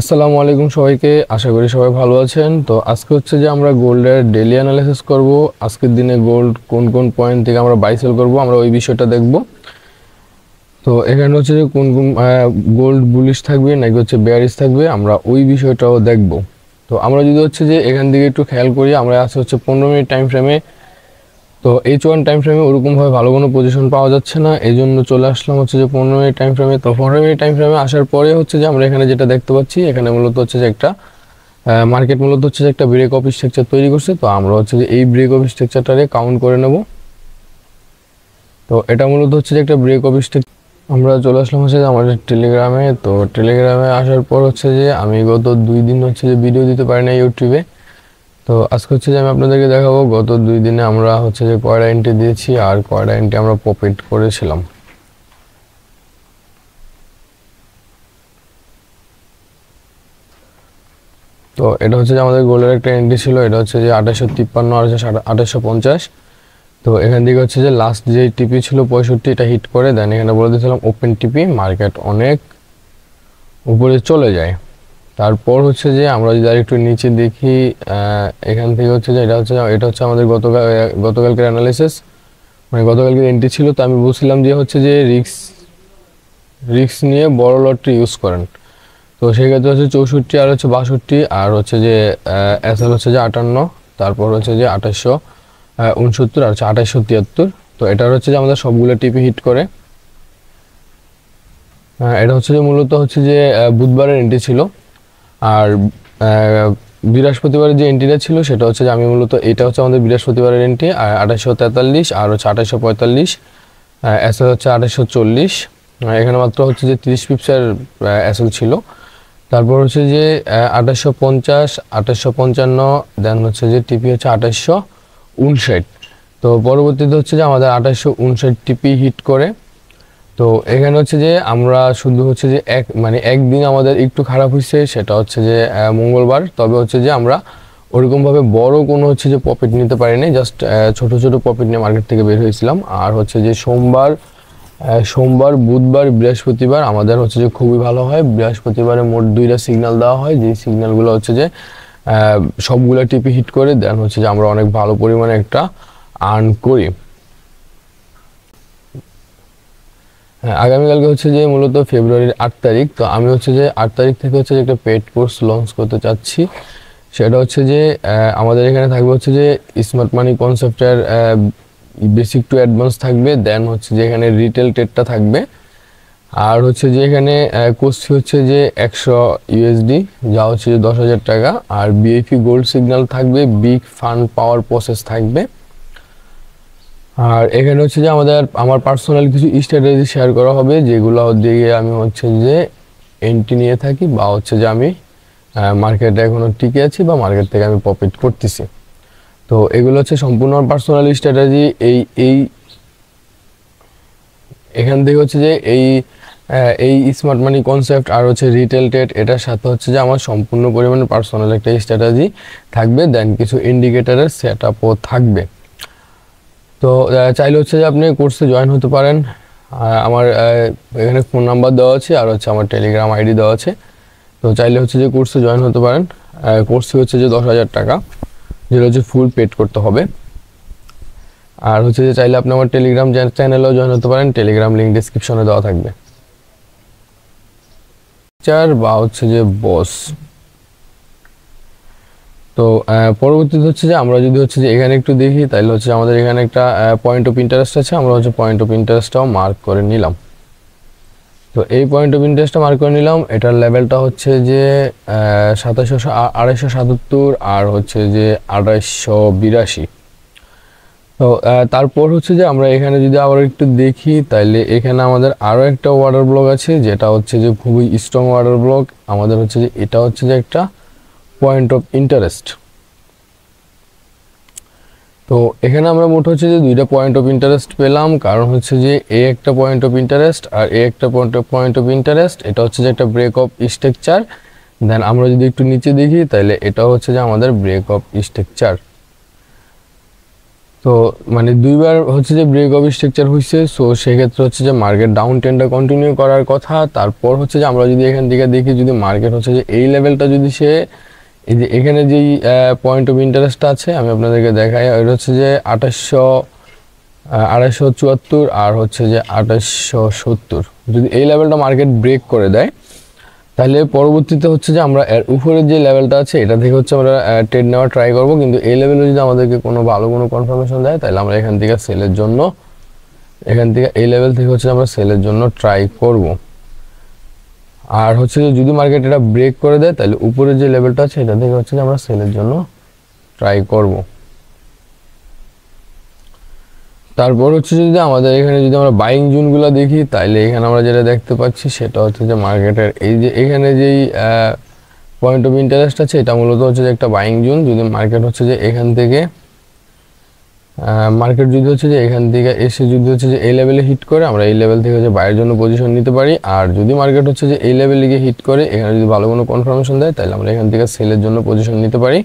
আসসালামু আলাইকুম সবাইকে, আশা করি সবাই ভালো আছেন। তো আজকে হচ্ছে যে আমরা গোল্ডের ডেইলি অ্যানালাইসিস করব। আজকের দিনে গোল্ড কোন কোন পয়েন্ট থেকে আমরা বাই সেল করব, আমরা ওই বিষয়টা দেখব। তো এখানে হচ্ছে যে কোন কোন গোল্ড বুলিশ থাকবে নাকি হচ্ছে বেয়ারিশ থাকবে, আমরা ওই বিষয়টাও দেখব। তো আমরা যদি হচ্ছে যে এখান থেকে একটু খেয়াল করি, আমরা আছে হচ্ছে 15 মিনিট টাইম ফ্রেমে। তো H1 টাইম ফ্রেমে ওরকমভাবে ভালো কোনো পজিশন পাওয়া যাচ্ছে না, এই জন্য চলে আসলাম হচ্ছে যে 15 মিনিট টাইম ফ্রেমে। তো 15 মিনিট টাইম ফ্রেমে আসার পরে হচ্ছে যে আমরা এখানে যেটা দেখতে পাচ্ছি, এখানে মূলত হচ্ছে যে একটা মার্কেট মূলত হচ্ছে যে একটা ব্রেক অফ স্ট্রাকচার তৈরি করছে। তো আমরা হচ্ছে যে এই ব্রেক অফ স্ট্রাকচারটারে কাউন্ট করে নেব। তো এটা মূলত হচ্ছে যে একটা ব্রেক অফ স্ট্রাকচার। আমরা চলে আসলাম হচ্ছে যে আমাদের টেলিগ্রামে। তো টেলিগ্রামে আসার পর হচ্ছে যে আমি গত 2 দিন হচ্ছে যে ভিডিও দিতে পারি না ইউটিউবে। তো আজকে হচ্ছে যে আমি আপনাদেরকে দেখাবো গত 2 দিনে আমরা হচ্ছে যে কয়টা এন্ট্রি দিয়েছি আর কয়টা এন্ট্রি আমরা প্রফিট করেছিলাম। তো এটা হচ্ছে যে আমাদের গোলের একটা এন্ট্রি ছিল, এটা হচ্ছে যে 2853 আর 2850। তো এখান থেকে হচ্ছে যে লাস্ট যে টিপি ছিল 65, এটা হিট করে দেন এখানে বলে দিয়েছিলাম ওপেন টিপি, মার্কেট অনেক উপরে চলে যায়। তারপর হচ্ছে যে আমরা যদি আর একটু নিচে দেখি, এখান থেকে হচ্ছে যে এটা হচ্ছে আমাদের গতকালকের অ্যানালাইসিস, মানে গতকালকের এন্ট্রি ছিল। তো আমি বলছিলাম যে হচ্ছে যে রিক্স নিয়ে বড় লটটি ইউজ করেন। তো সেক্ষেত্রে হচ্ছে 64 আর হচ্ছে 62 আর হচ্ছে যে এসএল হচ্ছে যে 58, তারপর হচ্ছে যে 2869 আর হচ্ছে 2873। তো এটা হচ্ছে যে আমাদের সবগুলো টিপি হিট করে। এটা হচ্ছে যে মূলত হচ্ছে যে বুধবারের এন্ট্রি ছিল। আর বৃহস্পতিবারের যে এন্ট্রিটা ছিল সেটা হচ্ছে যে আমি মূলত এটা হচ্ছে আমাদের বৃহস্পতিবারের এন্ট্রি, 2843 আর হচ্ছে 2845, এসএল হচ্ছে 2840। এখানে মাত্র হচ্ছে যে 30 পিপসের এসএল ছিল। তারপর হচ্ছে যে 2850, 2855, দেন হচ্ছে যে টিপি হচ্ছে 2859। তো পরবর্তীতে হচ্ছে যে আমাদের 2859 টিপি হিট করে। তো এখানে হচ্ছে যে আমরা শুধু হচ্ছে যে একদিন আমাদের একটু খারাপ হয়েছে, সেটা হচ্ছে যে মঙ্গলবার। তবে হচ্ছে যে আমরা ওরকমভাবে বড় কোনো হচ্ছে যে প্রফিট নিতে পারিনি, জাস্ট ছোট ছোট প্রফিট নিয়ে মার্কেট থেকে বের হয়েছিলাম। আর হচ্ছে যে সোমবার, বুধবার, বৃহস্পতিবার আমাদের হচ্ছে যে খুবই ভালো হয়। বৃহস্পতিবারে মোট 2টা সিগন্যাল দেওয়া হয়, যে সিগন্যালগুলো হচ্ছে যে সবগুলা টিপি হিট করে দেন হচ্ছে যে আমরা অনেক ভালো পরিমাণে একটা আর্ন করি। হ্যাঁ, আগামীকালকে হচ্ছে যে মূলত ফেব্রুয়ারির 8 তারিখ। তো আমি হচ্ছে যে 8 তারিখ থেকে হচ্ছে যে একটা পেড কোর্স লঞ্চ করতে চাচ্ছি। সেটা হচ্ছে যে আমাদের এখানে থাকবে হচ্ছে যে স্মার্ট মানি কনসেপ্টের বেসিক টু অ্যাডভান্স থাকবে, দেন হচ্ছে যে এখানে রিটেল ট্রেডটা থাকবে। আর হচ্ছে যে এখানে কোর্স ফি হচ্ছে যে 100 USD, যা হচ্ছে যে 10,000 টাকা। আর বিএপি গোল্ড সিগন্যাল থাকবে, বিগ ফান্ড পাওয়ার প্রসেস থাকবে। আর এখানে হচ্ছে যে আমার পার্সোনাল কিছু স্ট্র্যাটেজি শেয়ার করা হবে, যেগুলো দিয়ে আমি হচ্ছে যে এন্ট্রি নিয়ে থাকি, বা হচ্ছে যে আমি মার্কেটে এখনো টিকে আছি বা মার্কেট থেকে আমি প্রফিট করতেছি। তো এগুলো হচ্ছে সম্পূর্ণ পার্সোনাল স্ট্র্যাটেজি। এই এখান থেকে হচ্ছে যে এই স্মার্ট মানি কনসেপ্ট আর হচ্ছে রিটেল ট্রেড, এটার সাথে হচ্ছে যে আমার সম্পূর্ণ পরিমাণে পার্সোনাল একটা স্ট্র্যাটেজি থাকবে, দেন কিছু ইন্ডিকেটরের সেট আপও থাকবে। তো চাইলে হচ্ছে যে আপনি কোর্সে জয়েন হতে পারেন। আমার এখানে ফোন নাম্বার দেওয়া আছে আর হচ্ছে আমার টেলিগ্রাম আইডি দেওয়া আছে। তো চাইলে হচ্ছে যে কোর্সে জয়েন হতে পারেন। কোর্স ফি হচ্ছে যে 10,000 টাকা, যেটা হচ্ছে ফুল পেড করতে হবে। আর হচ্ছে যে চাইলে আপনি আমার টেলিগ্রাম চ্যানেলেও জয়েন হতে পারেন, টেলিগ্রাম লিঙ্ক ডিসক্রিপশনে দেওয়া থাকবে। বা হচ্ছে যে বস। তো পরবর্তীতে হচ্ছে যে আমরা যদি হচ্ছে যে এখানে একটু দেখি, তাহলে হচ্ছে আমাদের এখানে একটা পয়েন্ট অফ ইন্টারেস্ট আছে, আমরা হচ্ছে পয়েন্ট অফ ইন্টারেস্টটাও মার্ক করে নিলাম। তো এই পয়েন্ট অফ ইন্টারেস্টটা মার্ক করে নিলাম, এটার লেভেলটা হচ্ছে যে 2,877 আর হচ্ছে যে 2,882। তো তারপর হচ্ছে যে আমরা এখানে যদি আবার একটু দেখি, তাইলে এখানে আমাদের আরও একটা ওয়াটার ব্লক আছে, যেটা হচ্ছে যে খুবই স্ট্রং ওয়াটার ব্লক। আমাদের হচ্ছে যে এটা হচ্ছে যে একটা পয়েন্ট অফ ইন্টারেস্ট। তো এখানে আমরা মোট হচ্ছে যে 2টা পয়েন্ট অফ ইন্টারেস্ট পেলাম, কারণ হচ্ছে যে একটা পয়েন্ট অফ ইন্টারেস্ট আর একটা পয়েন্ট অফ ইন্টারেস্ট, এটা হচ্ছে যে একটা ব্রেক অফ স্ট্রাকচার। দেন আমরা যদি একটু নিচে দেখি, তাহলে এটা হচ্ছে যে আমাদের ব্রেক অফ স্ট্রাকচার। তো মানে দুইবার হচ্ছে যে ব্রেক অফ স্ট্রাকচার হয়েছে, সো সেক্ষেত্রে হচ্ছে যে মার্কেট ডাউন ট্রেন্ডটা কন্টিনিউ করার কথা। তারপর হচ্ছে যে আমরা যদি এখান থেকে দেখি, যদি মার্কেট হচ্ছে যে এই লেভেলটা যদি সে এই যে এখানে যেই পয়েন্ট অফ ইন্টারেস্ট আছে আমি আপনাদেরকে দেখাই, এটা হচ্ছে যে 2874 আর হচ্ছে যে 2870, যদি এই লেভেলটা মার্কেট ব্রেক করে দেয় তাহলে পরবর্তীতে হচ্ছে যে আমরা এর উপরের যে লেভেলটা আছে এটা থেকে হচ্ছে আমরা ট্রেড নেওয়ার ট্রাই করব। কিন্তু এই লেভেলে যদি আমাদেরকে কোনো ভালো কোনো কনফার্মেশন দেয় তাহলে আমরা এখান থেকে সেলের জন্য, এখান থেকে এই লেভেল থেকে হচ্ছে আমরা সেলের জন্য ট্রাই করব। আর হচ্ছে যে যদি মার্কেট এটা ব্রেক করে দেয় তাহলে উপরের যে লেভেলটা আছে এটা থেকে হচ্ছে যে আমরা সেলের জন্য ট্রাই করব। তারপর হচ্ছে যদি আমাদের এখানে যদি আমরা বাইং জোনগুলো দেখি তাহলে এখানে আমরা যেটা দেখতে পাচ্ছি সেটা হচ্ছে যে মার্কেটের এই যে এখানে যেই পয়েন্ট অফ ইন্টারেস্ট আছে এটা মূলত হচ্ছে যে একটা বাইং জোন। যদি মার্কেট হচ্ছে যে এখান থেকে মার্কেট যদি হচ্ছে যে এখান থেকে এসে যদি হচ্ছে যে এই লেভেলে হিট করে আমরা এই লেভেল থেকে হচ্ছে বাইরের জন্য পজিশন নিতে পারি। আর যদি মার্কেট হচ্ছে যে এই লেভেলে গিয়ে হিট করে এখানে যদি ভালো কোনো কনফার্মেশন দেয় তাহলে আমরা এখান থেকে সেলের জন্য পজিশন নিতে পারি।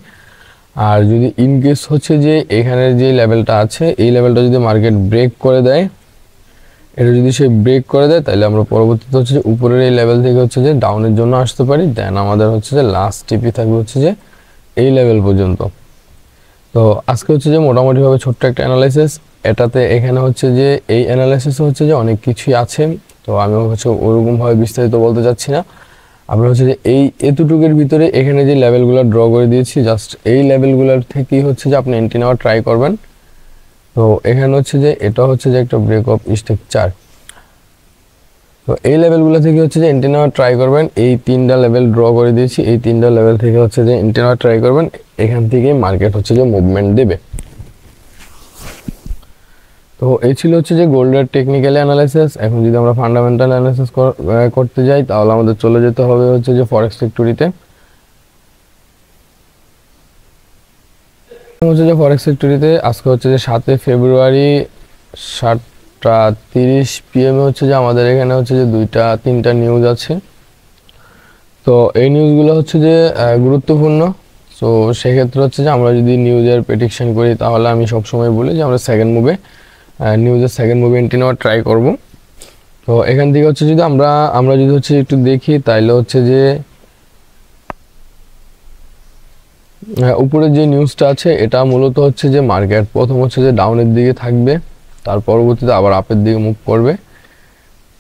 আর যদি ইন কেস হচ্ছে যে এখানের যে লেভেলটা আছে এই লেভেলটা যদি মার্কেট ব্রেক করে দেয়, এটা যদি সে ব্রেক করে দেয় তাহলে আমরা পরবর্তীতে হচ্ছে যে উপরের এই লেভেল থেকে হচ্ছে যে ডাউনের জন্য আসতে পারি। দেন আমাদের হচ্ছে যে লাস্ট টিপি থাকবে হচ্ছে যে এই লেভেল পর্যন্ত। তো আজকে হচ্ছে যে মোটামুটিভাবে ছোট্ট একটা অ্যানালাইসিস, এটাতে এখানে হচ্ছে যে এই অ্যানালাইসিসে হচ্ছে যে অনেক কিছুই আছে, তো আমি হচ্ছে ওরকমভাবে বিস্তারিত বলতে চাচ্ছি না। আমরা হচ্ছে যে এই এতটুকুর ভিতরে এখানে যে লেভেলগুলো ড্র করে দিয়েছি, জাস্ট এই লেভেলগুলোর থেকেই হচ্ছে যে আপনি এন্ট্রি নেওয়ার ট্রাই করবেন। তো এখানে হচ্ছে যে এটা হচ্ছে যে একটা ব্রেক অফ স্ট্রাকচার, তো এই লেভেলগুলো থেকে হচ্ছে যে এন্ট্রি নেওয়ার ট্রাই করবেন। এই তিনটা লেভেল ড্র করে দিয়েছি, এই তিনটা লেভেল থেকে হচ্ছে যে এন্ট্রি নেওয়ার ট্রাই করবেন। এখান থেকেই মার্কেট হচ্ছে যে মুভমেন্ট দেবে। তো এই ছিল হচ্ছে যে গোল্ডের টেকনিক্যাল অ্যানালাইসিস। এখন যদি আমরা ফান্ডামেন্টাল অ্যানালাইসিস করতে যাই তাহলে আমাদের চলে যেতে হবে হচ্ছে যে ফরেক্স ফ্যাক্টরিতে। হচ্ছে যে ফরেক্স ফ্যাক্টরিতে আজকে হচ্ছে যে 7 ফেব্রুয়ারি 7:30 PM হচ্ছে যে আমাদের এখানে হচ্ছে যে 2-3টা নিউজ আছে। তো এই নিউজগুলো হচ্ছে যে গুরুত্বপূর্ণ। সো সেক্ষেত্রে হচ্ছে যে আমরা যদি নিউজের প্রেডিকশন করি তাহলে আমি সবসময় বলি যে আমরা নিউজের সেকেন্ড মুভে এন্ট্রি নেওয়ার ট্রাই করব। তো এখান থেকে হচ্ছে যদি আমরা যদি হচ্ছে একটু দেখি তাহলে হচ্ছে যে উপরে যে নিউজটা আছে এটা মূলত হচ্ছে যে মার্কেট প্রথম হচ্ছে যে ডাউনের দিকে থাকবে, তার পরবর্তীতে আবার আপের দিকে মুভ করবে।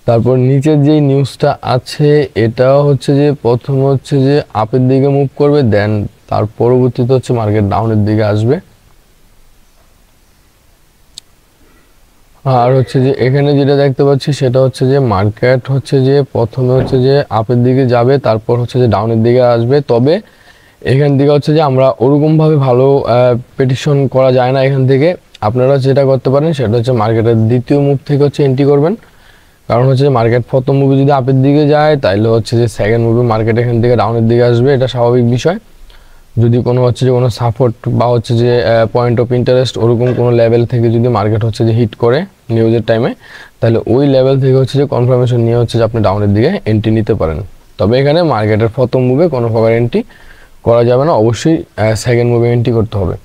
তারপর নিচের যে নিউজটা আছে এটাও হচ্ছে যে প্রথম হচ্ছে যে আপের দিকে মুভ করবে, দেন তার পরবর্তীতে হচ্ছে মার্কেট ডাউনের দিকে আসবে। আর হচ্ছে যে এখানে যেটা দেখতে পাচ্ছি সেটা হচ্ছে যে মার্কেট হচ্ছে যে প্রথমে হচ্ছে যে আপের দিকে যাবে, তারপর হচ্ছে যে ডাউনের দিকে আসবে। তবে এখান থেকে হচ্ছে যে আমরা ওরকমভাবে ভালো প্রেডিকশন করা যায় না। এখান থেকে আপনারা যেটা করতে পারেন সেটা হচ্ছে মার্কেটের দ্বিতীয় মুভ থেকে হচ্ছে এন্ট্রি করবেন। কারণ হচ্ছে যে মার্কেট প্রথম মুভে যদি আপের দিকে যায় তাহলে হচ্ছে যে সেকেন্ড মুভে মার্কেট এখান থেকে ডাউনের দিকে আসবে, এটা স্বাভাবিক বিষয়। যদি কোনো হচ্ছে যে কোনো সাপোর্ট বা হচ্ছে যে পয়েন্ট অফ ইন্টারেস্ট ওরকম কোনো লেভেল থেকে যদি মার্কেট হচ্ছে যে হিট করে নিউজের টাইমে, তাহলে ওই লেভেল থেকে হচ্ছে যে কনফার্মেশন নিয়ে হচ্ছে যে আপনি ডাউনের দিকে এন্ট্রি নিতে পারেন। তবে এখানে মার্কেটের প্রথম মুভে কোনো প্রকার এন্ট্রি করা যাবে না, অবশ্যই সেকেন্ড মুভে এন্ট্রি করতে হবে।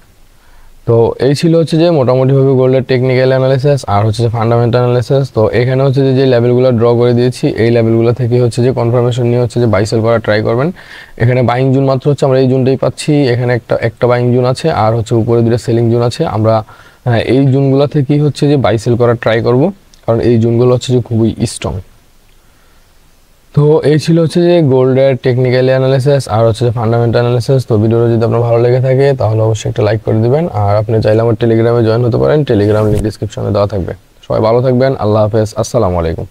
তো এই ছিল হচ্ছে যে মোটামুটিভাবে গোল্ডের টেকনিক্যাল অ্যানালাইসিস আর হচ্ছে যে ফান্ডামেন্টাল অ্যানালাইসিস। তো এখানে হচ্ছে যে লেভেলগুলো ড্র করে দিয়েছি এই লেভেলগুলো থেকে হচ্ছে যে কনফার্মেশন নিয়ে হচ্ছে যে বাই সেল করার ট্রাই করবেন। এখানে বাইং জোন মাত্র হচ্ছে আমরা এই জোনটাই পাচ্ছি, এখানে একটা বাইং জোন আছে আর হচ্ছে উপরে দুটো সেলিং জোন আছে। আমরা এই জোনগুলো থেকেই হচ্ছে যে বাই সেল করার ট্রাই করব, কারণ এই জোনগুলো হচ্ছে যে খুবই স্ট্রং। তো এই ছিল হচ্ছে যে গোল্ডের টেকনিক্যাল অ্যানালাইসিস আর হচ্ছে যে ফান্ডামেন্টাল অ্যানালাইসিস। তো ভিডিওটা যদি আপনার ভালো লেগে থাকে তাহলে অবশ্যই একটা লাইক করে দিবেন। আর আপনি চাইলে আমার টেলিগ্রামে জয়েন হতে পারেন, টেলিগ্রাম লিংক ডিসক্রিপশনে দেওয়া থাকবে। সবাই ভালো থাকবেন, আল্লাহ হাফেজ, আসসালামু আলাইকুম।